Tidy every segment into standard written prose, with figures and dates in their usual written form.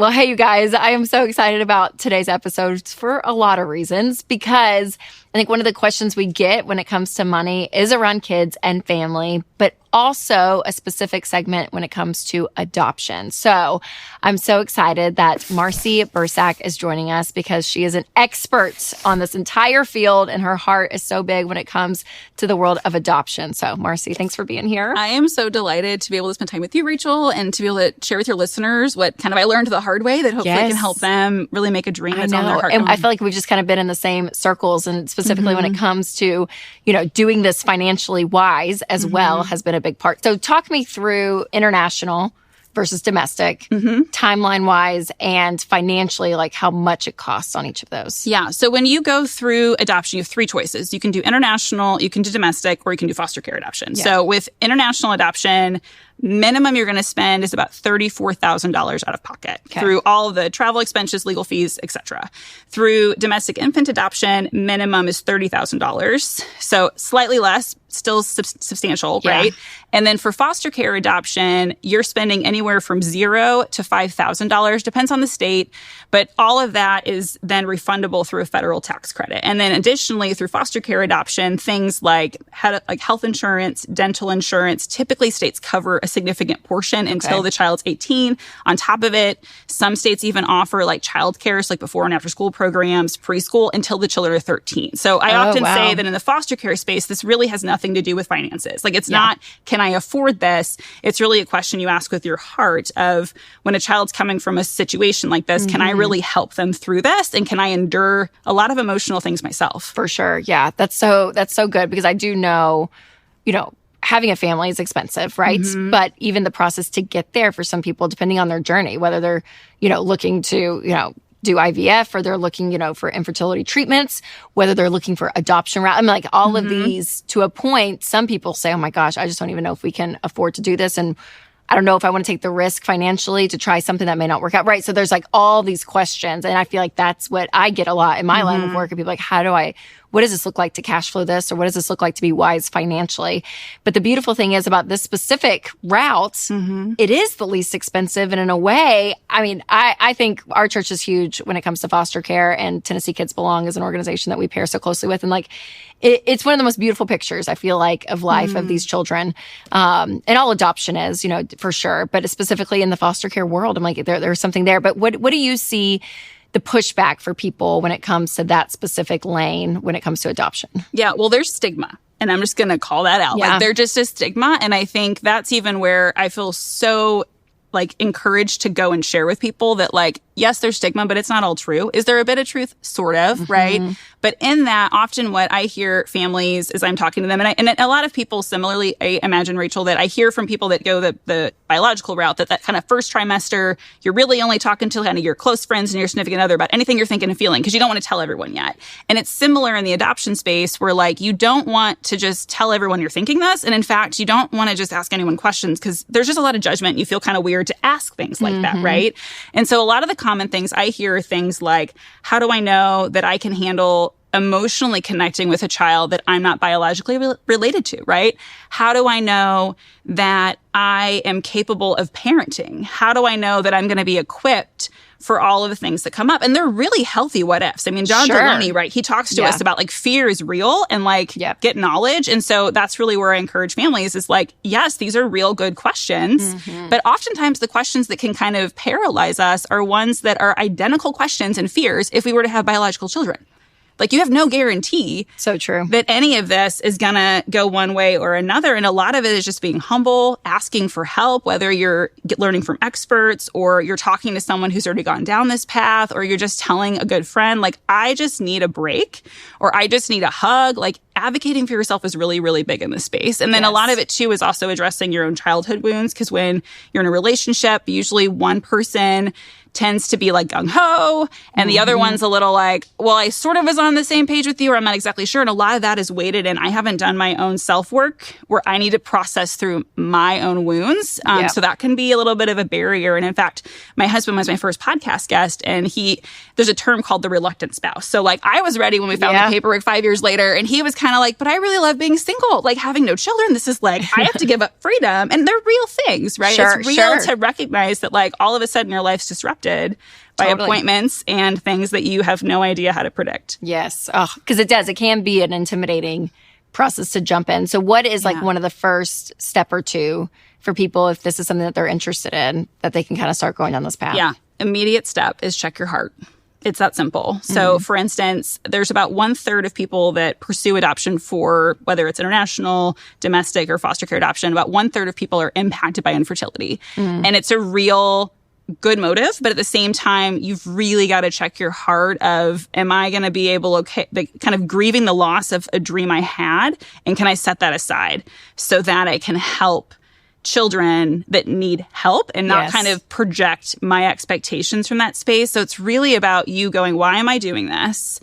Well, hey, you guys, I am so excited about today's episode for a lot of reasons, because I think one of the questions we get when it comes to money is around kids and family, but also a specific segment when it comes to adoption. So I'm so excited that Marcy Bursac is joining us because she is an expert on this entire field and her heart is so big when it comes to the world of adoption. So Marcy, thanks for being here. I am so delighted to be able to spend time with you, Rachel, and to be able to share with your listeners what kind of I learned the hard way that hopefully can help them really make a dream that's on their heart. And I feel like we've just kind of been in the same circles, and specifically when it comes to, doing this financially wise as well has been a big part. So talk me through international versus domestic, timeline wise and financially, like how much it costs on each of those. Yeah. So when you go through adoption, you have three choices. You can do international, you can do domestic, or you can do foster care adoption. Yeah. So with international adoption, minimum you're going to spend is about $34,000 out of pocket through all of the travel expenses, legal fees, etc. Through domestic infant adoption, minimum is $30,000. So slightly less, still substantial, right? And then for foster care adoption, you're spending anywhere from $0 to $5,000, depends on the state. But all of that is then refundable through a federal tax credit. And then additionally, through foster care adoption, things like health insurance, dental insurance, typically states cover a significant portion until the child's 18. On top of it, some states even offer like childcare, so like before and after school programs, preschool, until the children are 13. So I often say that in the foster care space, this really has nothing to do with finances. Like it's not, can I afford this? It's really a question you ask with your heart of when a child's coming from a situation like this, can I really help them through this? And can I endure a lot of emotional things myself? For sure. Yeah. That's so good, because I do know, having a family is expensive, right? But even the process to get there for some people, depending on their journey, whether they're, looking to, do IVF or they're looking, for infertility treatments, whether they're looking for adoption route. I mean, like all of these to a point, some people say, oh my gosh, I just don't even know if we can afford to do this. And I don't know if I want to take the risk financially to try something that may not work out. Right. So there's like all these questions. And I feel like that's what I get a lot in my line of work. And people are like, what does this look like to cash flow this? Or what does this look like to be wise financially? But the beautiful thing is about this specific route, it is the least expensive. And in a way, I mean, I think our church is huge when it comes to foster care, and Tennessee Kids Belong is an organization that we pair so closely with. And like, it's one of the most beautiful pictures, I feel like, of life of these children. And all adoption is, for sure. But specifically in the foster care world, I'm like, there's something there. But what do you see the pushback for people when it comes to that specific lane when it comes to adoption? Yeah, well, there's stigma. And I'm just going to call that out. Like, there's just a stigma. And I think that's even where I feel so encouraged to go and share with people that yes, there's stigma, but it's not all true. Is there a bit of truth? Sort of, right? But in that, often what I hear families as I'm talking to them, and a lot of people similarly, I imagine, Rachel, that I hear from people that go the biological route, that kind of first trimester, you're really only talking to kind of your close friends and your significant other about anything you're thinking and feeling, because you don't want to tell everyone yet. And it's similar in the adoption space where you don't want to just tell everyone you're thinking this. And in fact, you don't want to just ask anyone questions because there's just a lot of judgment. You feel kind of weird to ask things like that, right? And so a lot of the common things I hear are things like, how do I know that I can handle emotionally connecting with a child that I'm not biologically related to, right? How do I know that I am capable of parenting? How do I know that I'm going to be equipped for all of the things that come up? And they're really healthy what ifs. I mean, John Deloney, right? He talks to us about fear is real and get knowledge. And so that's really where I encourage families is yes, these are real good questions. But oftentimes the questions that can kind of paralyze us are ones that are identical questions and fears if we were to have biological children. You have no guarantee so true that any of this is going to go one way or another. And a lot of it is just being humble, asking for help, whether you're learning from experts or you're talking to someone who's already gone down this path, or you're just telling a good friend, I just need a break, or I just need a hug. Advocating for yourself is really, really big in this space. And then a lot of it too is also addressing your own childhood wounds, because when you're in a relationship, usually one person tends to be gung-ho, and the other one's a little well, I sort of was on the same page with you, or I'm not exactly sure. And a lot of that is weighted, and I haven't done my own self-work where I need to process through my own wounds. So that can be a little bit of a barrier. And in fact, my husband was my first podcast guest, and there's a term called the reluctant spouse. So I was ready when we found the paperwork 5 years later, and he was kind kind of like, but I really love being single, like having no children. This is like, I have to give up freedom. And they're real things, right? It's real to recognize that like all of a sudden your life's disrupted by appointments and things that you have no idea how to predict. Yes. Oh, because it does. It can be an intimidating process to jump in. So what is like one of the first step or two for people if this is something that they're interested in, that they can kind of start going down this path? Yeah. Immediate step is check your heart. It's that simple. So, for instance, there's about 1/3 of people that pursue adoption for whether it's international, domestic, or foster care adoption. About 1/3 of people are impacted by infertility. And it's a real good motive. But at the same time, you've really got to check your heart of, am I going to be able to kind of grieving the loss of a dream I had? And can I set that aside so that I can help children that need help and not kind of project my expectations from that space. So it's really about you going, why am I doing this?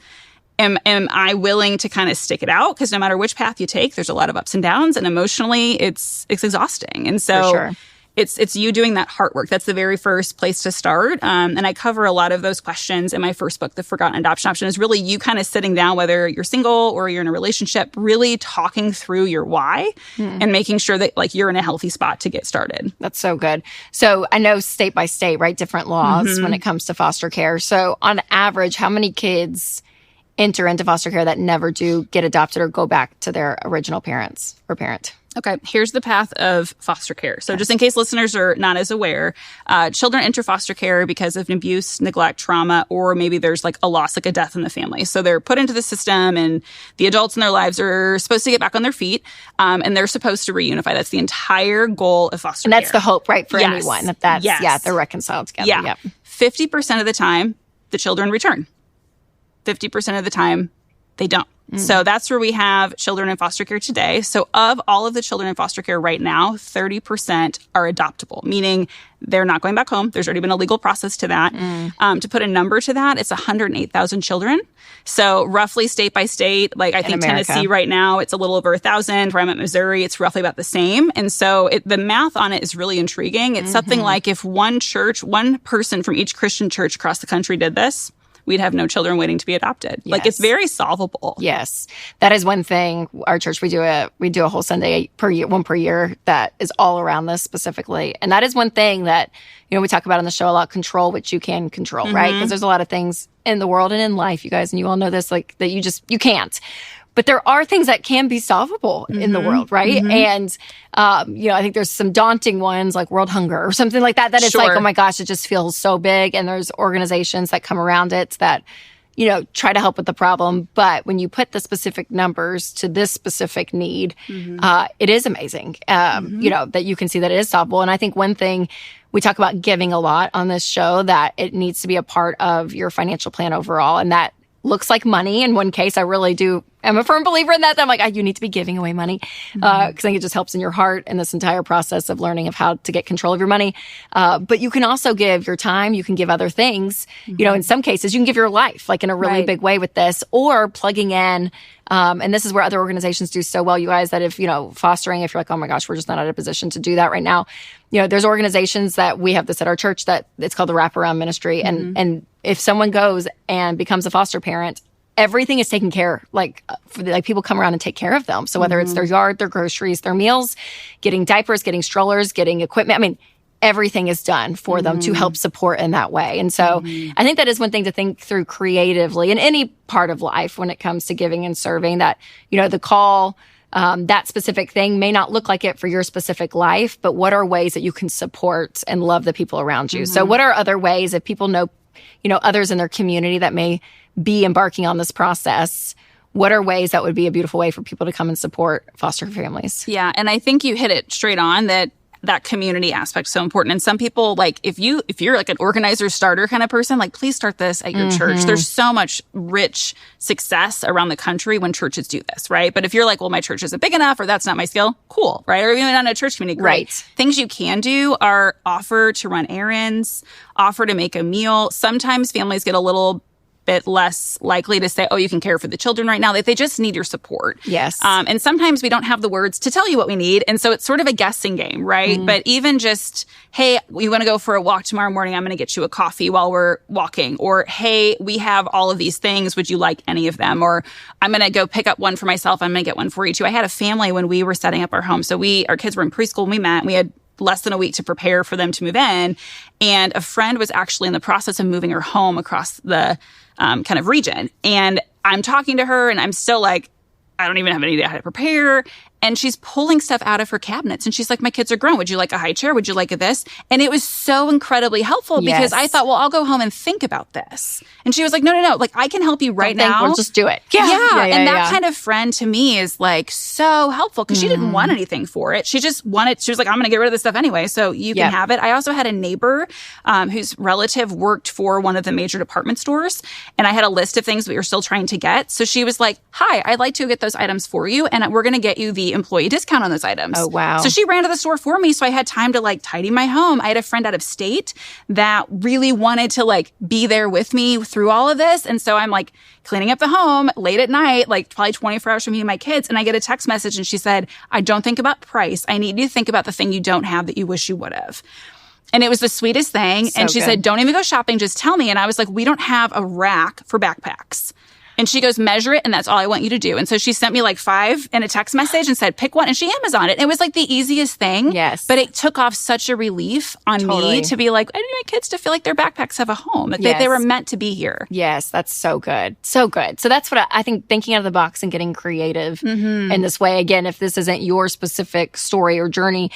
Am I willing to kind of stick it out? Because no matter which path you take, there's a lot of ups and downs, and emotionally it's exhausting. And so it's you doing that heart work. That's the very first place to start. And I cover a lot of those questions in my first book, The Forgotten Adoption Option, is really you kind of sitting down, whether you're single or you're in a relationship, really talking through your why and making sure that like you're in a healthy spot to get started. That's so good. So I know state by state, right? Different laws when it comes to foster care. So on average, how many kids enter into foster care that never do get adopted or go back to their original parents or parent? Okay, here's the path of foster care. So just in case listeners are not as aware, children enter foster care because of abuse, neglect, trauma, or maybe there's like a loss, like a death in the family. So they're put into the system and the adults in their lives are supposed to get back on their feet and they're supposed to reunify. That's the entire goal of foster care. And that's the hope, right, for anyone. That's, they're reconciled together. Yeah. 50% of the time, the children return. 50% of the time, they don't. So that's where we have children in foster care today. So of all of the children in foster care right now, 30% are adoptable, meaning they're not going back home. There's already been a legal process to that. To put a number to that, it's 108,000 children. So roughly state by state, like I think America. Tennessee right now, it's a little over 1,000. Where I'm at Missouri, it's roughly about the same. And so the math on it is really intriguing. It's something like if one person from each Christian church across the country did this, we'd have no children waiting to be adopted. Like it's very solvable. Yes. That is one thing. Our church, we do a whole Sunday per year, one per year, that is all around this specifically. And that is one thing that, we talk about on the show a lot, control what you can control, right? Because there's a lot of things in the world and in life, you guys, and you all know this, like that you can't. But there are things that can be solvable in the world, right? And, I think there's some daunting ones like world hunger or something like that it's like, oh my gosh, it just feels so big. And there's organizations that come around it that, try to help with the problem. But when you put the specific numbers to this specific need, it is amazing, that you can see that it is solvable. And I think one thing we talk about giving a lot on this show, that it needs to be a part of your financial plan overall. And that looks like money. In one case, I really do. I'm a firm believer in that. I'm like, you need to be giving away money because I think it just helps in your heart in this entire process of learning of how to get control of your money. But you can also give your time. You can give other things. In some cases, you can give your life, like in a really big way with this, or plugging in. And this is where other organizations do so well, you guys, that if, fostering, if you're like, oh my gosh, we're just not in a position to do that right now. There's organizations that we have this at our church that it's called the Wraparound Ministry. And if someone goes and becomes a foster parent, everything is taken care of. Like people come around and take care of them. So whether it's their yard, their groceries, their meals, getting diapers, getting strollers, getting equipment, everything is done for them to help support in that way. And so I think that is one thing to think through creatively in any part of life when it comes to giving and serving, that, the call, that specific thing may not look like it for your specific life, but what are ways that you can support and love the people around you? So what are other ways, if people know, others in their community that may be embarking on this process, what are ways that would be a beautiful way for people to come and support foster families? Yeah. And I think you hit it straight on, that community aspect is so important. And some people, like, if you're like an organizer starter kind of person, like, please start this at your church. There's so much rich success around the country when churches do this, right? But if you're like, well, my church isn't big enough or that's not my skill, cool, right? Or even not a church community, great. Right. Things you can do are offer to run errands, offer to make a meal. Sometimes families get a little bit less likely to say, oh, you can care for the children right now. They just need your support. Yes. And sometimes we don't have the words to tell you what we need. And so it's sort of a guessing game, right? But even just, hey, we want to go for a walk tomorrow morning. I'm going to get you a coffee while we're walking. Or, hey, we have all of these things. Would you like any of them? Or I'm going to go pick up one for myself. I'm going to get one for you too. I had a family when we were setting up our home. So our kids were in preschool when we met. We had less than a week to prepare for them to move in. And a friend was actually in the process of moving her home across the kind of region. And I'm talking to her and I'm still like, I don't even have any idea how to prepare. And she's pulling stuff out of her cabinets. And she's like, my kids are grown. Would you like a high chair? Would you like this? And it was so incredibly helpful because I thought, well, I'll go home and think about this. And she was like, no. Like, I can help you right now. We'll just do it. Yeah. And that kind of friend to me is like so helpful because she didn't want anything for it. She just she was like, I'm going to get rid of this stuff anyway. So you can have it. I also had a neighbor whose relative worked for one of the major department stores. And I had a list of things we were still trying to get. So she was like, hi, I'd like to get those items for you. And we're going to get you the employee discount on those items. Oh, wow. So she ran to the store for me. So I had time to like tidy my home. I had a friend out of state that really wanted to like be there with me through all of this. And so I'm like cleaning up the home late at night, like probably 24 hours from me and my kids. And I get a text message and she said, I don't think about price. I need you to think about the thing you don't have that you wish you would have. And it was the sweetest thing. So and she said, don't even go shopping. Just tell me. And I was like, we don't have a rack for backpacks. And she goes, measure it, and that's all I want you to do. And so she sent me like 5 in a text message and said, pick one. And she Amazoned it. And it was like the easiest thing. Yes. But it took off such a relief on me to be like, I need my kids to feel like their backpacks have a home. That they were meant to be here. Yes, that's so good. So good. So that's what I think, thinking out of the box and getting creative in this way. Again, if this isn't your specific story or journey,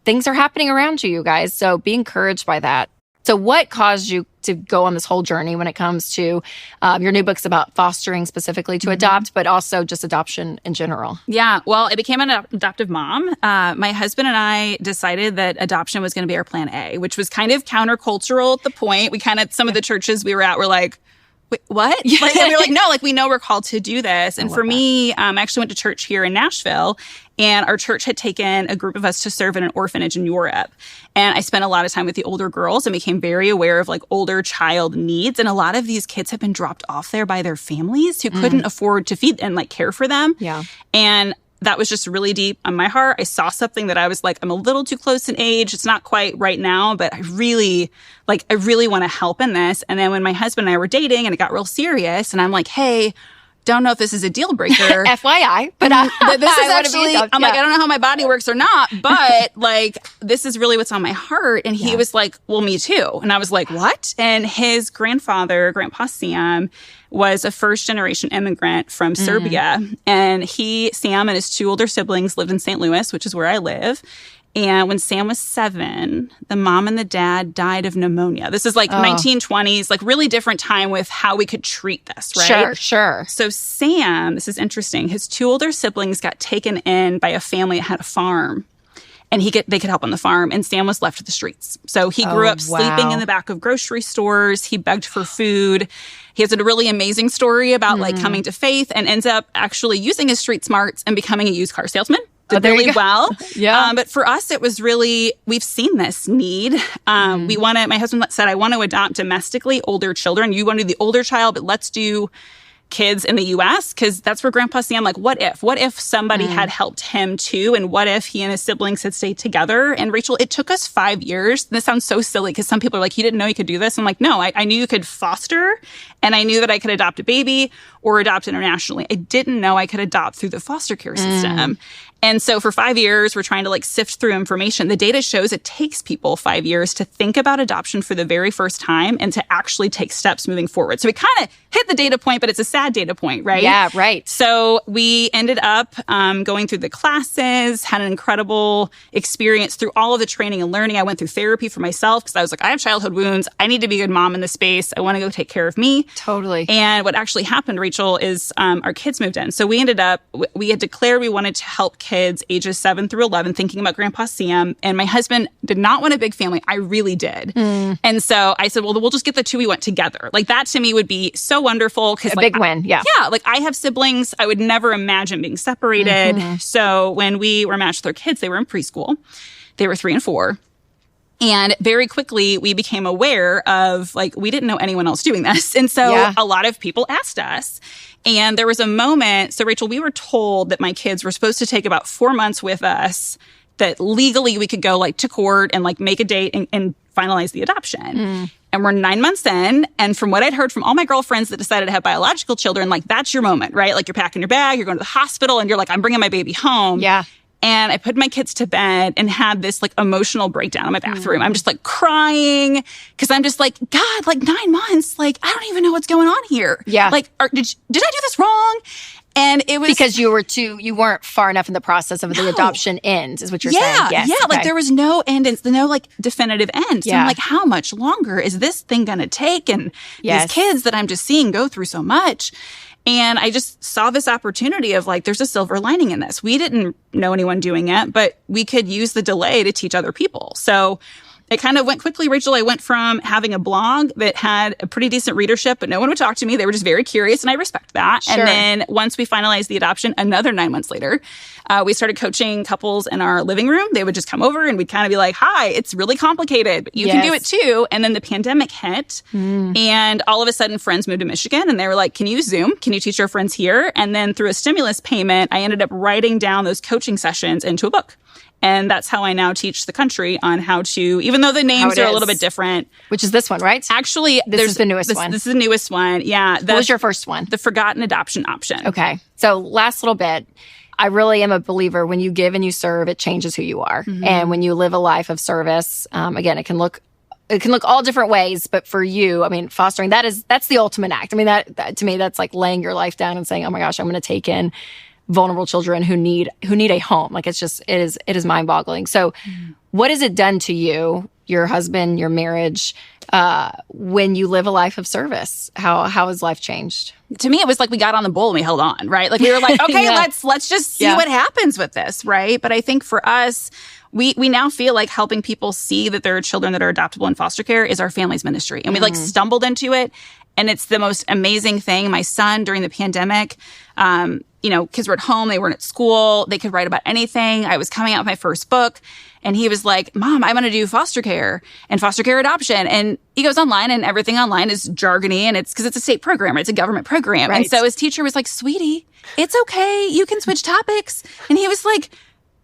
things are happening around you guys. So be encouraged by that. So what caused you to go on this whole journey when it comes to your new book's about fostering specifically to adopt, but also just adoption in general? Yeah. Well, I became an adoptive mom. My husband and I decided that adoption was going to be our plan A, which was kind of countercultural at the point. We kind of, some of the churches we were at were like, wait, what? Like, and we were like, no, like we know we're called to do this. And for me, I actually went to church here in Nashville, and our church had taken a group of us to serve in an orphanage in Europe. And I spent a lot of time with the older girls and became very aware of like older child needs. And a lot of these kids have been dropped off there by their families who couldn't afford to feed and like care for them. Yeah. And that was just really deep on my heart. I saw something that I was like, I'm a little too close in age. It's not quite right now, but I really want to help in this. And then when my husband and I were dating and it got real serious, and I'm like, hey, don't know if this is a deal breaker. FYI. But this is actually, I'm like, I don't know how my body works or not, but like, this is really what's on my heart. And he was like, well, me too. And I was like, what? And his grandfather, Grandpa Sam, was a first-generation immigrant from Serbia. And Sam and his 2 older siblings lived in St. Louis, which is where I live. And when Sam was 7, the mom and the dad died of pneumonia. This is like 1920s, like really different time with how we could treat this, right? Sure. So Sam, this is interesting, his 2 older siblings got taken in by a family that had a farm. And they could help on the farm. And Sam was left to the streets. So he grew up sleeping in the back of grocery stores. He begged for food. He has a really amazing story about like coming to faith and ends up actually using his street smarts and becoming a used car salesman. Did really well. Yeah. But for us, it was really, we've seen this need. My husband said, I want to adopt domestically older children. You want to do the older child, but let's do kids in the U.S. because that's where Grandpa Sam, like, what if somebody had helped him too? And what if he and his siblings had stayed together? And Rachel, it took us 5 years. This sounds so silly because some people are like, you didn't know you could do this. I'm like, no, I knew you could foster, and I knew that I could adopt a baby or adopt internationally. I didn't know I could adopt through the foster care system. And so for 5 years, we're trying to like sift through information. The data shows it takes people 5 years to think about adoption for the very first time and to actually take steps moving forward. So we kind of hit the data point, but it's a sad data point, right? Yeah, right. So we ended up going through the classes, had an incredible experience through all of the training and learning. I went through therapy for myself because I was like, I have childhood wounds. I need to be a good mom in this space. I want to go take care of me. Totally. And what actually happened, Rachel, is our kids moved in. So we had declared we wanted to help kids ages 7 through 11, thinking about Grandpa Sam. And my husband did not want a big family. I really did. And so I said, well, we'll just get the 2 we want together. Like that to me would be so wonderful. A big win. Yeah. Yeah. Like I have siblings. I would never imagine being separated. So when we were matched with our kids, they were in preschool. They were 3 and 4. And very quickly, we became aware of, like, we didn't know anyone else doing this. And so a lot of people asked us. And there was a moment, so Rachel, we were told that my kids were supposed to take about 4 months with us, that legally we could go, like, to court and, like, make a date and finalize the adoption. And we're 9 months in. And from what I'd heard from all my girlfriends that decided to have biological children, like, that's your moment, right? Like, you're packing your bag, you're going to the hospital, and you're like, I'm bringing my baby home. Yeah. And I put my kids to bed and had this, like, emotional breakdown in my bathroom. I'm just, like, crying because I'm just like, God, like, 9 months, like, I don't even know what's going on here. Yeah. Like, did I do this wrong? And it was because you weren't far enough in the process of the adoption end, is what you're saying. Yes. Yeah. Okay. Like, there was no end, and no, like, definitive end. So I'm like, how much longer is this thing going to take? And these kids that I'm just seeing go through so much. And I just saw this opportunity of, like, there's a silver lining in this. We didn't know anyone doing it, but we could use the delay to teach other people. So it kind of went quickly, Rachel. I went from having a blog that had a pretty decent readership, but no one would talk to me. They were just very curious, and I respect that. Sure. And then once we finalized the adoption, another 9 months later, we started coaching couples in our living room. They would just come over, and we'd kind of be like, hi, it's really complicated, but you can do it too. And then the pandemic hit, and all of a sudden friends moved to Michigan, and they were like, can you Zoom? Can you teach our friends here? And then through a stimulus payment, I ended up writing down those coaching sessions into a book. And that's how I now teach the country on how to, even though the names are a little bit different. Which is this one, right? Actually, this is the newest one. This is the newest one. Yeah. What was your first one? The Forgotten Adoption Option. Okay. So last little bit. I really am a believer when you give and you serve, it changes who you are. And when you live a life of service, again, it can look all different ways, but for you, I mean, fostering, that's the ultimate act. I mean, that to me, that's like laying your life down and saying, oh my gosh, I'm going to take in vulnerable children who need a home. Like, it's just, it is mind boggling. So what has it done to you, your husband, your marriage, when you live a life of service? How has life changed? To me, it was like we got on the bull and we held on, right? Like, we were like, okay, let's just see what happens with this, right? But I think for us, we now feel like helping people see that there are children that are adoptable in foster care is our family's ministry. And we, like, stumbled into it. And it's the most amazing thing. My son, during the pandemic, kids were at home. They weren't at school. They could write about anything. I was coming out with my first book. And he was like, Mom, I'm going to do foster care and foster care adoption. And he goes online, and everything online is jargony. And it's because it's a state program. It's a government program. Right. And so his teacher was like, sweetie, it's okay. You can switch topics. And he was like,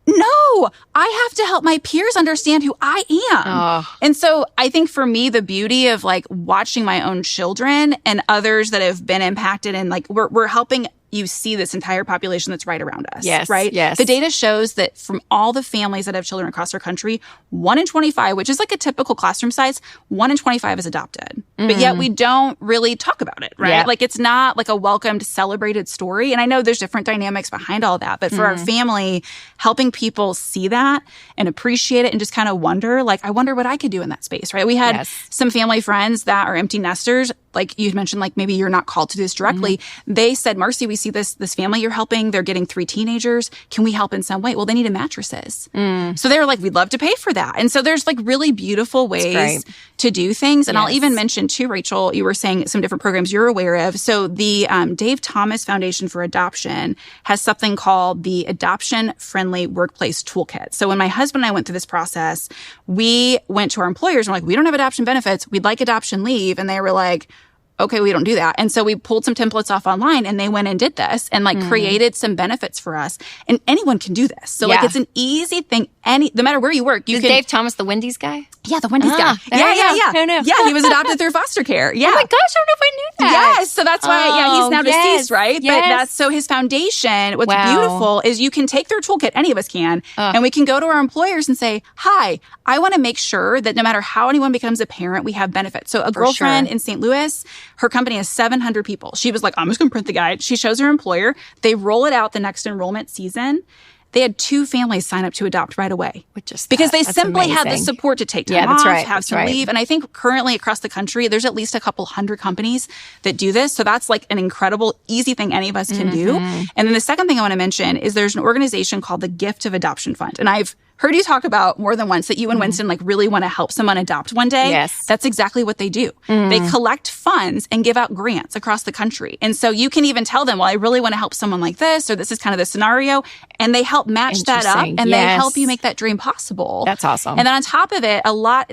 no, I have to help my peers understand who I am. Oh. And so I think for me, the beauty of, like, watching my own children and others that have been impacted, and, like, we're helping you see this entire population that's right around us. Yes. Right? Yes. The data shows that from all the families that have children across our country, 1 in 25, which is like a typical classroom size, 1 in 25 is adopted. But yet we don't really talk about it, right? Yep. Like, it's not like a welcomed, celebrated story. And I know there's different dynamics behind all that. But for our family, helping people see that and appreciate it and just kind of wonder, like, I wonder what I could do in that space, right? We had some family friends that are empty nesters. Like you mentioned, like, maybe you're not called to do this directly. They said, Marcy, we see this family you're helping. They're getting 3 teenagers. Can we help in some way? Well, they needed mattresses. So they were like, we'd love to pay for that. And so there's, like, really beautiful ways to do things. And I'll even mention too, Rachel, you were saying some different programs you're aware of. So the Dave Thomas Foundation for Adoption has something called the Adoption Friendly Workplace Toolkit. So when my husband and I went through this process, we went to our employers and we're like, we don't have adoption benefits. We'd like adoption leave. And they were like, okay, we don't do that. And so we pulled some templates off online, and they went and did this and, like, created some benefits for us. And anyone can do this. So like, it's an easy thing. No matter where you work, you can. Is Dave Thomas the Wendy's guy? Yeah, the Wendy's guy. Yeah. No. Yeah, he was adopted through foster care. Yeah. Oh my gosh, I don't know if I knew that. Yes. So that's why, he's now deceased, right? Yes. But that's, so his foundation, what's beautiful is you can take their toolkit, any of us can, and we can go to our employers and say, hi, I want to make sure that no matter how anyone becomes a parent, we have benefits. So a girlfriend in St. Louis, her company has 700 people. She was like, I'm just going to print the guide. She shows her employer. They roll it out the next enrollment season. They had 2 families sign up to adopt right away. Because they simply had the support to take time off, have some leave. And I think currently across the country, there's at least a couple hundred companies that do this. So that's, like, an incredible, easy thing any of us can do. And then the second thing I want to mention is there's an organization called the Gift of Adoption Fund. And I've heard you talk about more than once that you and Winston like really want to help someone adopt one day. Yes. That's exactly what they do. They collect funds and give out grants across the country. And so you can even tell them, well, I really want to help someone like this, or this is kind of the scenario. And they help match that up and they help you make that dream possible. That's awesome. And then on top of it,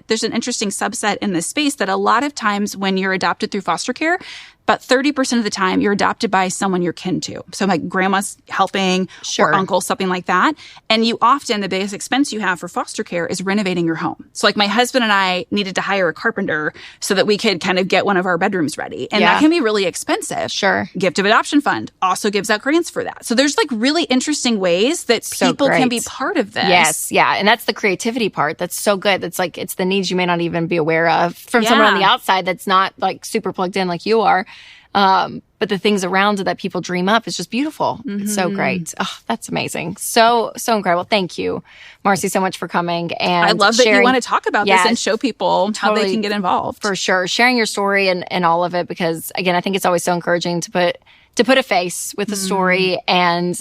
there's an interesting subset in this space that a lot of times when you're adopted through foster care, about 30% of the time, you're adopted by someone you're kin to. So like grandma's helping or uncle, something like that. And you often, the biggest expense you have for foster care is renovating your home. So like my husband and I needed to hire a carpenter so that we could kind of get one of our bedrooms ready. And that can be really expensive. Sure. Gift of Adoption Fund also gives out grants for that. So there's like really interesting ways that people can be part of this. Yes. Yeah. And that's the creativity part. That's so good. That's like, it's the needs you may not even be aware of from someone on the outside that's not like super plugged in like you are. But the things around it that people dream up is just beautiful. It's so great. Oh, that's amazing. So incredible. Thank you, Marcy, so much for coming. And I love that you want to talk about this and show people how they can get involved. For sure. Sharing your story and all of it, because again, I think it's always so encouraging to put a face with a story. And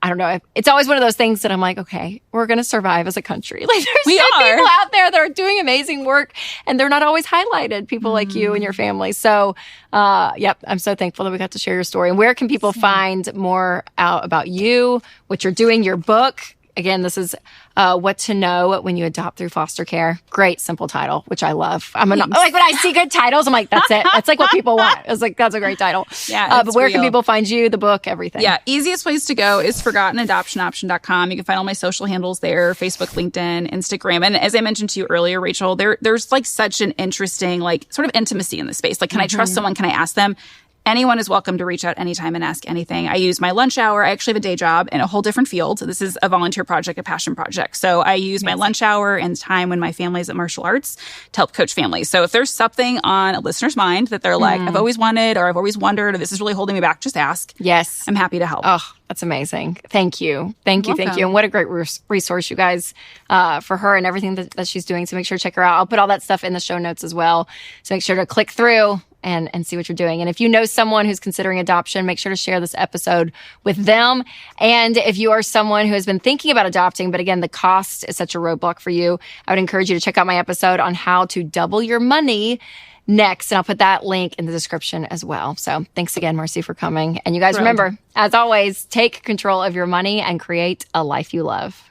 I don't know. It's always one of those things that I'm like, okay, we're going to survive as a country. Like there's people out there that are doing amazing work and they're not always highlighted, people like you and your family. So, I'm so thankful that we got to share your story. And where can people find more out about you, what you're doing, your book? Again, this is What to Know When You Adopt Through Foster Care. Great, simple title, which I love. Like when I see good titles, I'm like, that's it. That's like what people want. It's like, that's a great title. Yeah, but where can people find you, the book, everything? Yeah, easiest place to go is ForgottenAdoptionOption.com. You can find all my social handles there, Facebook, LinkedIn, Instagram. And as I mentioned to you earlier, Rachel, there's like such an interesting, like sort of intimacy in this space. Like, can I trust someone? Can I ask them? Anyone is welcome to reach out anytime and ask anything. I use my lunch hour. I actually have a day job in a whole different field. This is a volunteer project, a passion project. So I use my lunch hour and time when my family's at martial arts to help coach families. So if there's something on a listener's mind that they're like, I've always wanted, or I've always wondered, or this is really holding me back, just ask. Yes. I'm happy to help. Oh, that's amazing. Thank you. Thank you. And what a great resource, you guys, for her and everything that she's doing. So make sure to check her out. I'll put all that stuff in the show notes as well. So make sure to click through and see what you're doing. And if you know someone who's considering adoption, make sure to share this episode with them. And if you are someone who has been thinking about adopting, but again, the cost is such a roadblock for you, I would encourage you to check out my episode on how to double your money next. And I'll put that link in the description as well. So thanks again, Marcy, for coming. And you guys remember, as always, take control of your money and create a life you love.